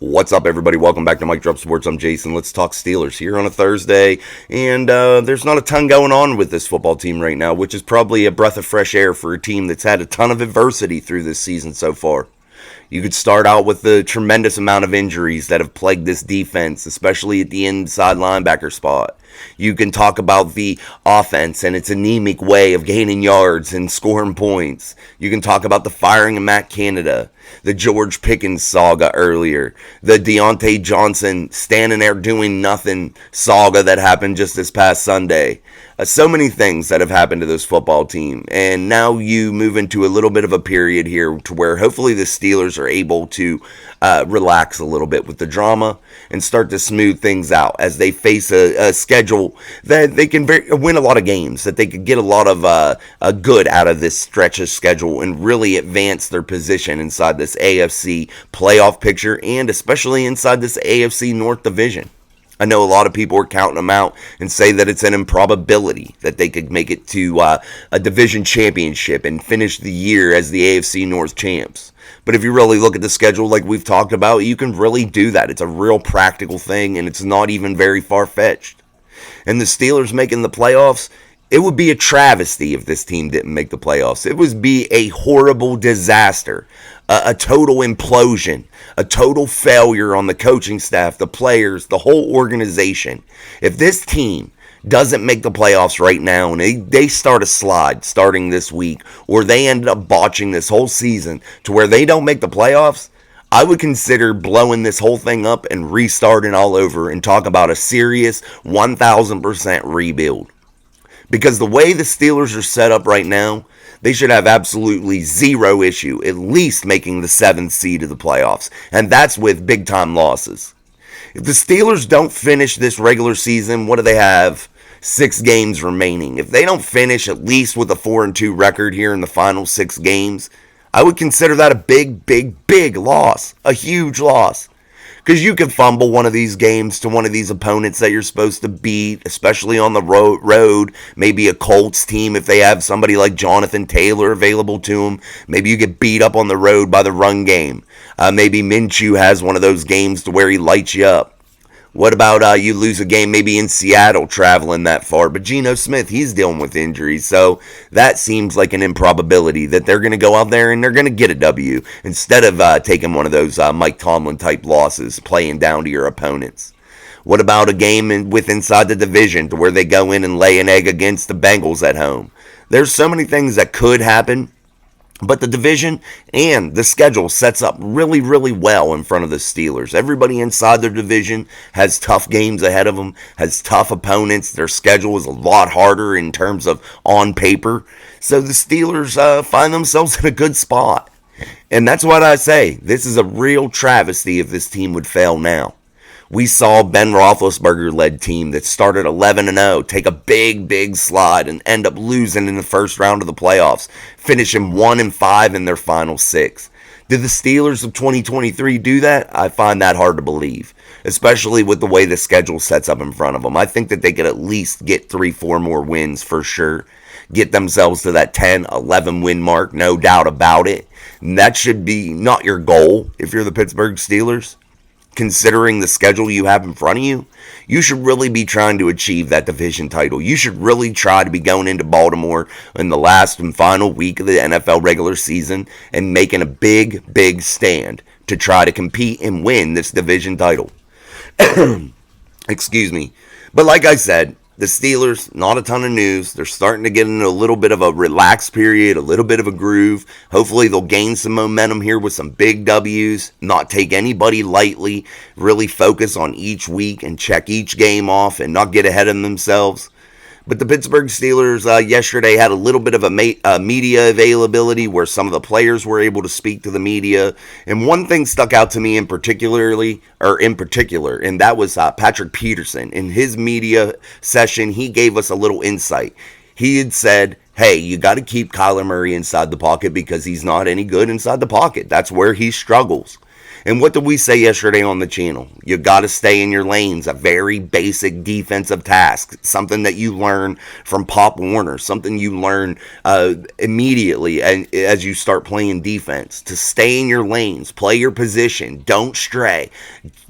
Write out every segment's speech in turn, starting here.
What's up, everybody? Welcome back to Mike Drop Sports. I'm Jason. Let's talk Steelers here on a Thursday. And there's not a ton going on with this football team right now, which is probably a breath of fresh air for a team that's had a ton of adversity through this season so far. You could start out with the tremendous amount of injuries that have plagued this defense, especially at the inside linebacker spot. You can talk about the offense and its anemic way of gaining yards and scoring points. You can talk about the firing of Matt Canada, the George Pickens saga earlier, the Deontay Johnson standing there doing nothing saga that happened just this past Sunday. So many things that have happened to this football team, and now you move into a little bit of a period here to where hopefully the Steelers are able to relax a little bit with the drama and start to smooth things out as they face a schedule that they can win a lot of games, that they could get a lot of good out of this stretch of schedule and really advance their position inside this AFC playoff picture and especially inside this AFC North division. I know a lot of people are counting them out and say that it's an improbability that they could make it to a division championship and finish the year as the AFC North champs. But if you really look at the schedule like we've talked about, you can really do that. It's a real practical thing, and it's not even very far-fetched. And the Steelers making the playoffs, it would be a travesty if this team didn't make the playoffs. It would be a horrible disaster, a total implosion, a total failure on the coaching staff, the players, the whole organization. If this team doesn't make the playoffs right now and they start a slide starting this week, or they end up botching this whole season to where they don't make the playoffs, I would consider blowing this whole thing up and restarting all over and talk about a serious 1,000% rebuild. Because the way the Steelers are set up right now, they should have absolutely zero issue at least making the 7th seed of the playoffs. And that's with big time losses. If the Steelers don't finish this regular season, what do they have? 6 games remaining. If they don't finish at least with a 4-2 record here in the final 6 games, I would consider that a big loss. A huge loss. Because you could fumble one of these games to one of these opponents that you're supposed to beat, especially on the road. Maybe a Colts team if they have somebody like Jonathan Taylor available to them. Maybe you get beat up on the road by the run game. Maybe Minshew has one of those games to where he lights you up. What about you lose a game maybe in Seattle traveling that far? But Geno Smith, he's dealing with injuries. So that seems like an improbability that they're going to go out there and they're going to get a W instead of taking one of those Mike Tomlin type losses, playing down to your opponents. What about a game with inside the division to where they go in and lay an egg against the Bengals at home? There's so many things that could happen. But the division and the schedule sets up really well in front of the Steelers. Everybody inside their division has tough games ahead of them, has tough opponents. Their schedule is a lot harder in terms of on paper. So the Steelers find themselves in a good spot. And that's what I say. This is a real travesty if this team would fail now. We saw Ben Roethlisberger-led team that started 11-0 take a big slide and end up losing in the first round of the playoffs, finishing 1-5 in their final 6. Did the Steelers of 2023 do that? I find that hard to believe, especially with the way the schedule sets up in front of them. I think that they could at least get 3-4 more wins for sure, get themselves to that 10-11 win mark, no doubt about it. And that should be not your goal if you're the Pittsburgh Steelers. Considering the schedule you have in front of you, you should really be trying to achieve that division title. You should really try to be going into Baltimore in the last and final week of the NFL regular season and making a big stand to try to compete and win this division title. Excuse me. But like I said, the Steelers, not a ton of news. They're starting to get into a little bit of a relaxed period, a little bit of a groove. Hopefully they'll gain some momentum here with some big W's, not take anybody lightly, really focus on each week and check each game off and not get ahead of themselves. But the Pittsburgh Steelers yesterday had a little bit of a media availability where some of the players were able to speak to the media. And one thing stuck out to me in particular, and that was Patrick Peterson. In his media session, he gave us a little insight. He had said, hey, you got to keep Kyler Murray inside the pocket because he's not any good inside the pocket. That's where he struggles. And what did we say yesterday on the channel? You got to stay in your lanes, a very basic defensive task, something that you learn from Pop Warner, something you learn immediately as you start playing defense. To stay in your lanes, play your position, don't stray,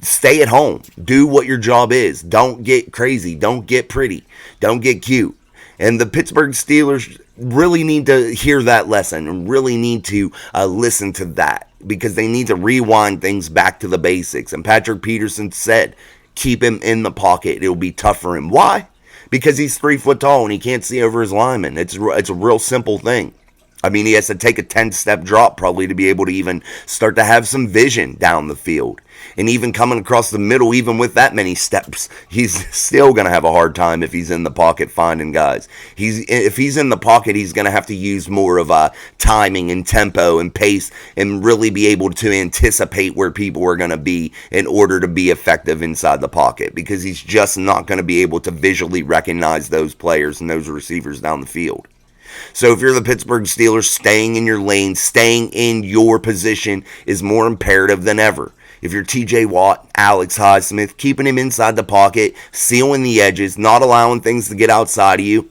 stay at home, do what your job is, don't get crazy, don't get pretty, don't get cute. And the Pittsburgh Steelers really need to hear that lesson and really need to listen to that, because they need to rewind things back to the basics. And Patrick Peterson said, keep him in the pocket. It'll be tough for him. Why? Because he's 3 foot tall and he can't see over his linemen. It's a real simple thing. I mean, he has to take a 10-step drop probably to be able to even start to have some vision down the field. And even coming across the middle, even with that many steps, he's still going to have a hard time if he's in the pocket finding guys. If he's in the pocket, he's going to have to use more of timing and tempo and pace and really be able to anticipate where people are going to be in order to be effective inside the pocket, because he's just not going to be able to visually recognize those players and those receivers down the field. So if you're the Pittsburgh Steelers, staying in your lane, staying in your position is more imperative than ever. If you're TJ Watt, Alex Highsmith, keeping him inside the pocket, sealing the edges, not allowing things to get outside of you,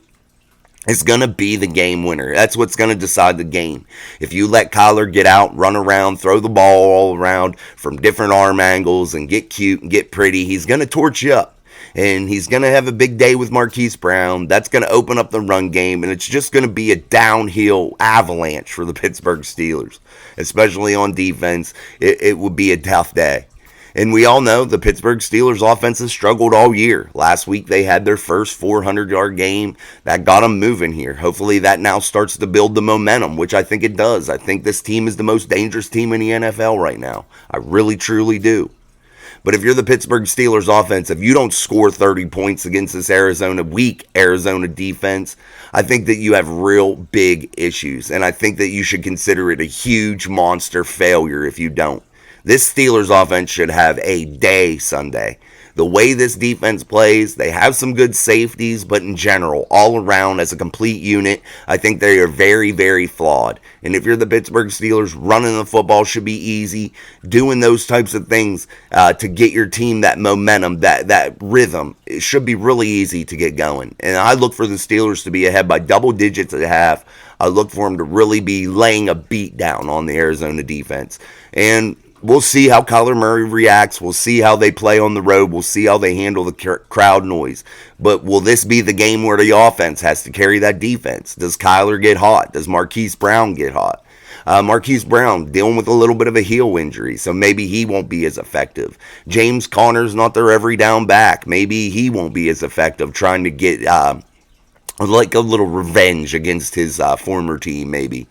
it's going to be the game winner. That's what's going to decide the game. If you let Kyler get out, run around, throw the ball all around from different arm angles and get cute and get pretty, he's going to torch you up. And he's going to have a big day with Marquise Brown. That's going to open up the run game, and it's just going to be a downhill avalanche for the Pittsburgh Steelers, especially on defense. It would be a tough day. And we all know the Pittsburgh Steelers offense has struggled all year. Last week they had their first 400-yard game. That got them moving here. Hopefully that now starts to build the momentum, which I think it does. I think this team is the most dangerous team in the NFL right now. I really, truly do. But if you're the Pittsburgh Steelers offense, if you don't score 30 points against this weak Arizona defense, I think that you have real big issues. And I think that you should consider it a huge monster failure if you don't. This Steelers offense should have a day Sunday. The way this defense plays, they have some good safeties, but in general, all around as a complete unit, I think they are very, very flawed. And if you're the Pittsburgh Steelers, running the football should be easy. Doing those types of things to get your team that momentum, that rhythm, it should be really easy to get going. And I look for the Steelers to be ahead by double digits at half. I look for them to really be laying a beat down on the Arizona defense. And we'll see how Kyler Murray reacts. We'll see how they play on the road. We'll see how they handle the crowd noise. But will this be the game where the offense has to carry that defense? Does Kyler get hot? Does Marquise Brown get hot? Marquise Brown dealing with a little bit of a heel injury, so maybe he won't be as effective. James Conner's not their every down back. Maybe he won't be as effective trying to get like a little revenge against his former team, maybe.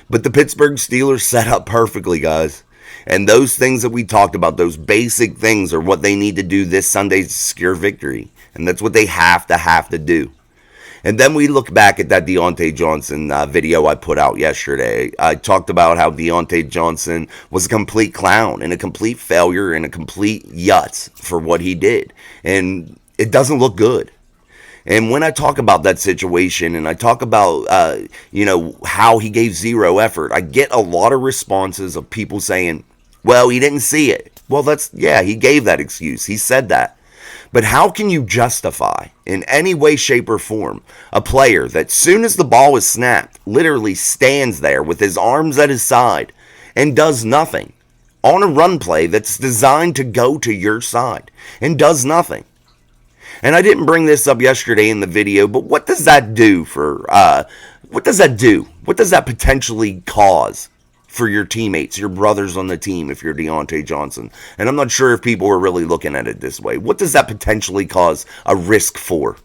But the Pittsburgh Steelers set up perfectly, guys. And those things that we talked about, those basic things, are what they need to do this Sunday to secure victory. And that's what they have to do. And then we look back at that Deontay Johnson video I put out yesterday. I talked about how Deontay Johnson was a complete clown and a complete failure and a complete yutz for what he did. And it doesn't look good. And when I talk about that situation and I talk about, how he gave zero effort, I get a lot of responses of people saying, well, he didn't see it. Well, he gave that excuse. He said that. But how can you justify in any way, shape, or form a player that soon as the ball is snapped, literally stands there with his arms at his side and does nothing on a run play that's designed to go to your side and does nothing? And I didn't bring this up yesterday in the video, but what does that do what does that potentially cause for your teammates, your brothers on the team if you're Deontay Johnson? And I'm not sure if people are really looking at it this way. What does that potentially cause a risk for?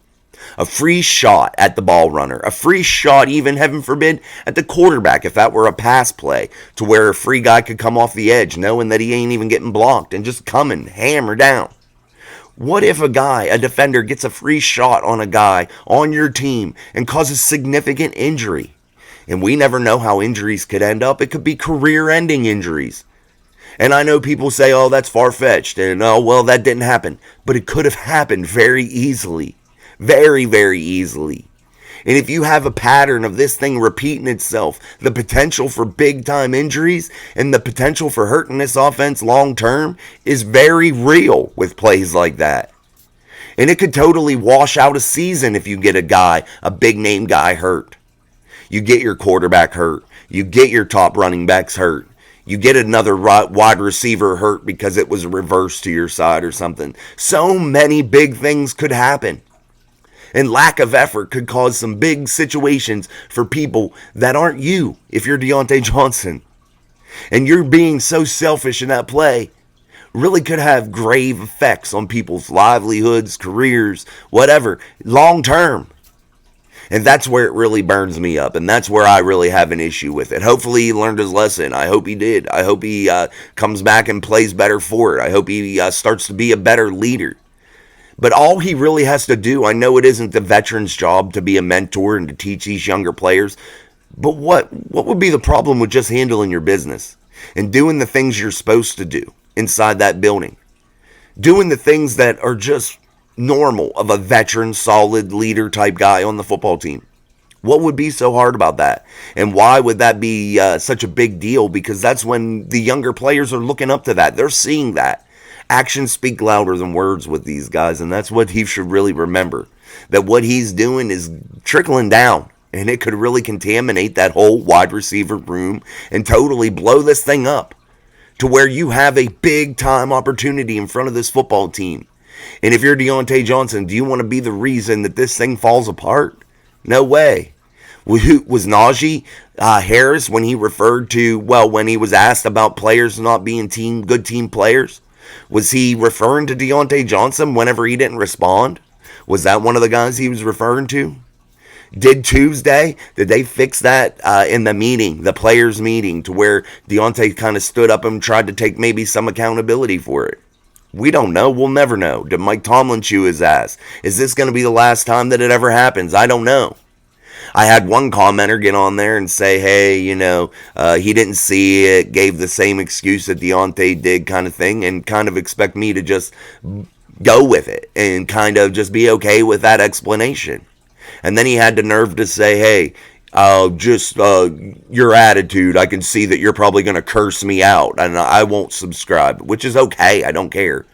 A free shot at the ball runner, a free shot, even heaven forbid, at the quarterback if that were a pass play to where a free guy could come off the edge knowing that he ain't even getting blocked and just come and hammer down. What if a defender, gets a free shot on a guy on your team and causes significant injury? And we never know how injuries could end up. It could be career-ending injuries. And I know people say, oh, that's far-fetched, and oh, well, that didn't happen. But it could have happened very easily. Very, very easily. And if you have a pattern of this thing repeating itself, the potential for big time injuries and the potential for hurting this offense long term is very real with plays like that. And it could totally wash out a season if you get a big name guy hurt. You get your quarterback hurt. You get your top running backs hurt. You get another wide receiver hurt because it was reversed to your side or something. So many big things could happen. And lack of effort could cause some big situations for people that aren't you if you're Deontay Johnson. And you're being so selfish in that play really could have grave effects on people's livelihoods, careers, whatever, long term. And that's where it really burns me up. And that's where I really have an issue with it. Hopefully he learned his lesson. I hope he did. I hope he comes back and plays better for it. I hope he starts to be a better leader. But all he really has to do, I know it isn't the veteran's job to be a mentor and to teach these younger players, but what would be the problem with just handling your business and doing the things you're supposed to do inside that building? Doing the things that are just normal of a veteran, solid leader type guy on the football team. What would be so hard about that? And why would that be such a big deal? Because that's when the younger players are looking up to that. They're seeing that. Actions speak louder than words with these guys, and that's what he should really remember. That what he's doing is trickling down, and it could really contaminate that whole wide receiver room and totally blow this thing up to where you have a big time opportunity in front of this football team. And if you're Deontay Johnson, do you want to be the reason that this thing falls apart? No way. Was Najee Harris, when he referred to, when he was asked about players not being good team players, was he referring to Deontay Johnson whenever he didn't respond? Was that one of the guys he was referring to? Did they fix that in the meeting, the players' meeting, to where Deontay kind of stood up and tried to take maybe some accountability for it? We don't know. We'll never know. Did Mike Tomlin chew his ass? Is this going to be the last time that it ever happens? I don't know. I had one commenter get on there and say, hey, he didn't see it, gave the same excuse that Deontay did kind of thing, and kind of expect me to just go with it and kind of just be okay with that explanation. And then he had the nerve to say, hey, your attitude, I can see that you're probably going to curse me out, and I won't subscribe, which is okay. I don't care.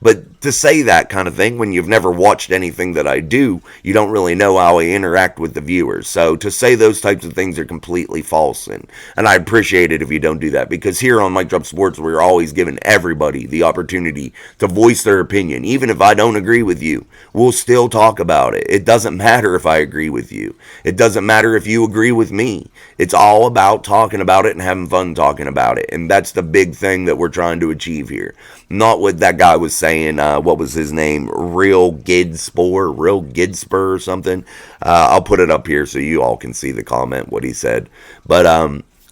But to say that kind of thing when you've never watched anything that I do, you don't really know how I interact with the viewers. So to say those types of things are completely false. And I appreciate it if you don't do that, because here on Mic Drop Sports, we're always giving everybody the opportunity to voice their opinion. Even if I don't agree with you, we'll still talk about it. It doesn't matter if I agree with you. It doesn't matter if you agree with me. It's all about talking about it and having fun talking about it. And that's the big thing that we're trying to achieve here. Not what that guy was saying, what was his name? Real Gidspur or something. I'll put it up here so you all can see the comment, what he said. But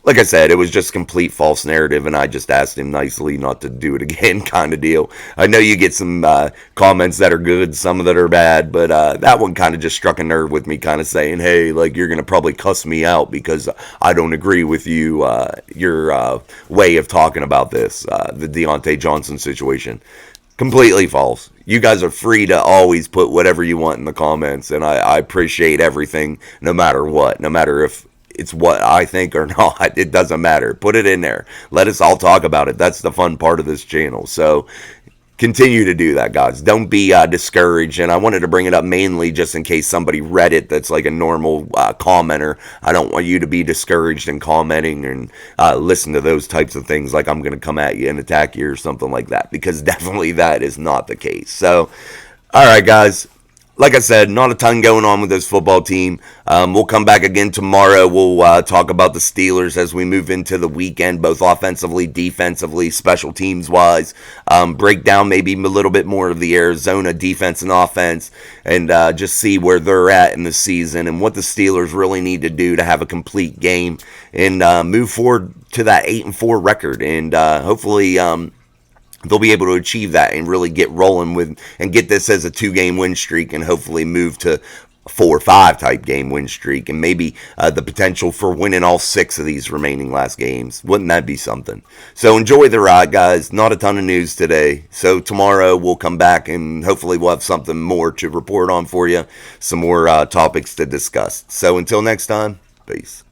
like I said, it was just complete false narrative, and I just asked him nicely not to do it again kind of deal. I know you get some comments that are good, some that are bad, but that one kind of just struck a nerve with me, kind of saying, hey, like, you're going to probably cuss me out because I don't agree with you, your way of talking about this, the Deontay Johnson situation. Completely false. You guys are free to always put whatever you want in the comments, and I appreciate everything, no matter what, no matter if it's what I think or not. It doesn't matter. Put it in there. Let us all talk about it. That's the fun part of this channel. So continue to do that, guys. Don't be discouraged. And I wanted to bring it up mainly just in case somebody read it that's like a normal commenter. I don't want you to be discouraged in commenting and listen to those types of things like I'm going to come at you and attack you or something like that, because definitely that is not the case. So, all right, guys. Like I said, not a ton going on with this football team. We'll come back again tomorrow. We'll talk about the Steelers as we move into the weekend, both offensively, defensively, special teams-wise. Break down maybe a little bit more of the Arizona defense and offense, and just see where they're at in the season and what the Steelers really need to do to have a complete game and move forward to that 8-4 record. And hopefully they'll be able to achieve that and really get rolling with and get this as a 2-game win streak and hopefully move to 4 or 5 type game win streak, and maybe the potential for winning all 6 of these remaining last games. Wouldn't that be something? So enjoy the ride, guys. Not a ton of news today. So tomorrow we'll come back and hopefully we'll have something more to report on for you, some more topics to discuss. So until next time, peace.